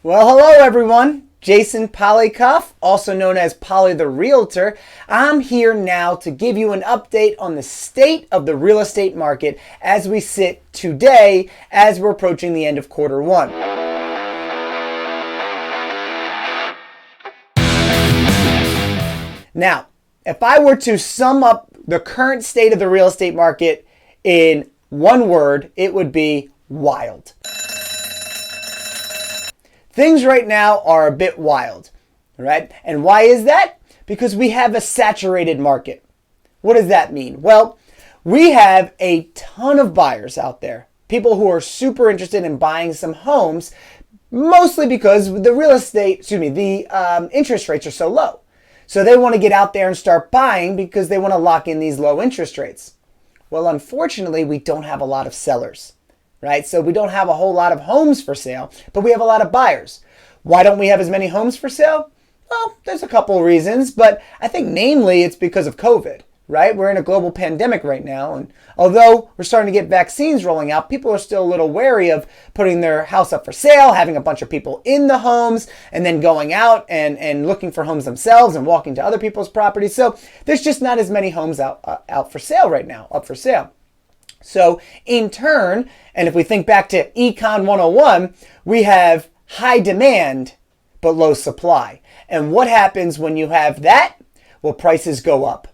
Well, hello everyone. Jason.polykoff, also known as Polly the Realtor. I'm here now to give you an update on the state of the real estate market as we sit today as we're approaching the end of quarter one. Now, if I were to sum up the current state of the real estate market in one word, it would be wild. Things right now are a bit wild, right? And why is that? Because we have a saturated market. What does that mean? Well, we have a ton of buyers out there, people who are super interested in buying some homes, mostly because the interest rates are so low. So they want to get out there and start buying because they want to lock in these low interest rates. Well, unfortunately, we don't have a lot of sellers. Right? So we don't have a whole lot of homes for sale, but we have a lot of buyers. Why don't we have as many homes for sale? Well, there's a couple of reasons, but I think namely it's because of COVID, right? We're in a global pandemic right now, and although we're starting to get vaccines rolling out, people are still a little wary of putting their house up for sale, having a bunch of people in the homes, and then going out and looking for homes themselves and walking to other people's properties. So there's just not as many homes out for sale right now, up for sale. So in turn, and if we think back to Econ 101, we have high demand but low supply. And what happens when you have that? Well, prices go up.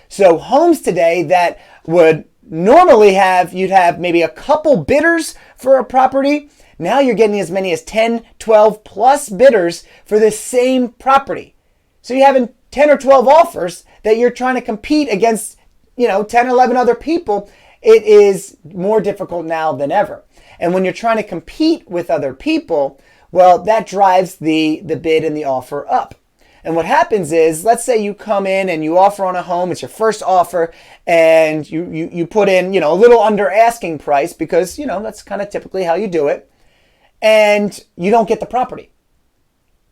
So homes today that would normally you'd have maybe a couple bidders for a property. Now you're getting as many as 10, 12 plus bidders for the same property. So you're having 10 or 12 offers that you're trying to compete against, 10 or 11 other people. It is more difficult now than ever. And when you're trying to compete with other people, well, that drives the bid and the offer up. And what happens is, let's say you come in and you offer on a home, it's your first offer, and you put in, a little under asking price because, that's kind of typically how you do it, and you don't get the property.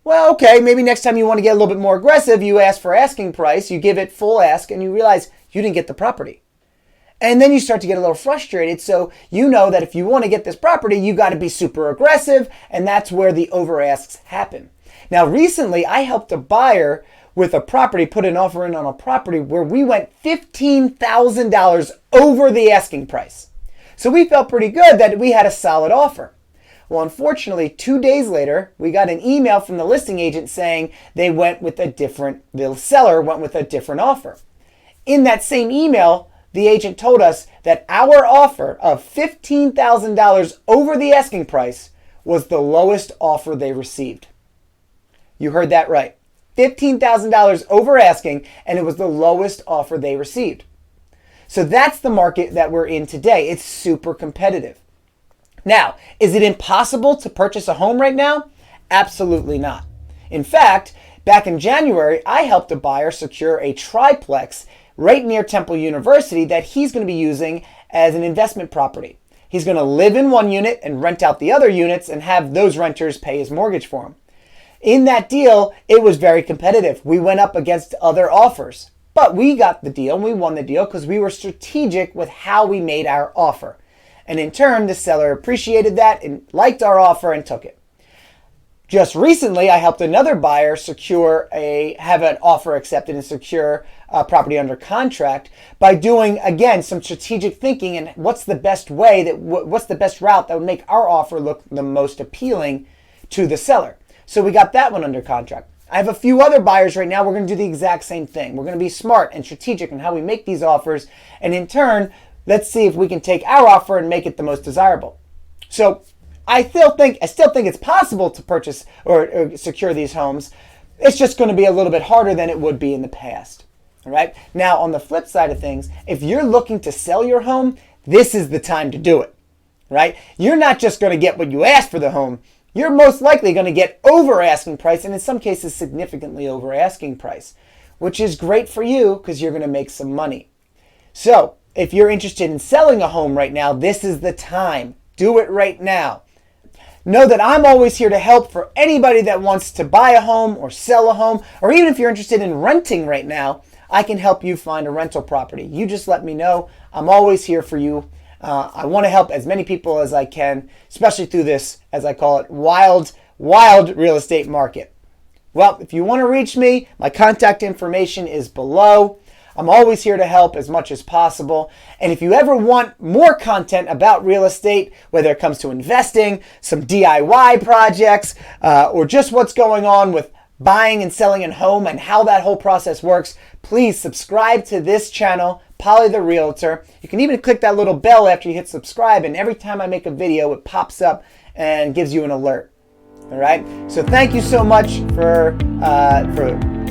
Well, okay, maybe next time you want to get a little bit more aggressive, you ask for asking price, you give it full ask, and you realize you didn't get the property. And then you start to get a little frustrated. So you know that if you want to get this property, you got to be super aggressive. And that's where the over asks happen. Now, recently, I helped a buyer with a property, put an offer in on a property where we went $15,000 over the asking price. So we felt pretty good that we had a solid offer. Well, unfortunately, 2 days later, we got an email from the listing agent saying the seller went with a different offer. In that same email, the agent told us that our offer of $15,000 over the asking price was the lowest offer they received. You heard that right. $15,000 over asking, and it was the lowest offer they received. So that's the market that we're in today. It's super competitive. Now, is it impossible to purchase a home right now? Absolutely not. In fact, back in January, I helped a buyer secure a triplex right near Temple University that he's going to be using as an investment property. He's going to live in one unit and rent out the other units and have those renters pay his mortgage for him. In that deal, it was very competitive. We went up against other offers, but we got the deal and we won the deal because we were strategic with how we made our offer. And in turn, the seller appreciated that and liked our offer and took it. Just recently, I helped another buyer have an offer accepted and secure a property under contract by doing, again, some strategic thinking and what's the best route that would make our offer look the most appealing to the seller. So we got that one under contract. I have a few other buyers right now. We're going to do the exact same thing. We're going to be smart and strategic in how we make these offers. And in turn, let's see if we can take our offer and make it the most desirable. So I still think it's possible to purchase or secure these homes. It's just going to be a little bit harder than it would be in the past. All right. Now, on the flip side of things, if you're looking to sell your home, this is the time to do it. Right? You're not just going to get what you asked for the home. You're most likely going to get over asking price, and in some cases significantly over asking price, which is great for you because you're going to make some money. So if you're interested in selling a home right now, this is the time. Do it right now. Know that I'm always here to help for anybody that wants to buy a home or sell a home, or even if you're interested in renting right now, I can help you find a rental property. You just let me know. I'm always here for you. I want to help as many people as I can, especially through this, as I call it, wild wild real estate market. Well, if you want to reach me, my contact information is below. I'm always here to help as much as possible. And if you ever want more content about real estate, whether it comes to investing, some DIY projects, or just what's going on with buying and selling a home and how that whole process works, please subscribe to this channel, Polly the Realtor. You can even click that little bell after you hit subscribe, and every time I make a video, it pops up and gives you an alert. All right. So thank you so much for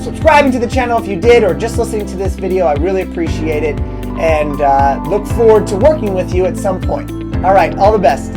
subscribing to the channel if you did, or just listening to this video. I really appreciate it, and look forward to working with you at some point. All right. All the best.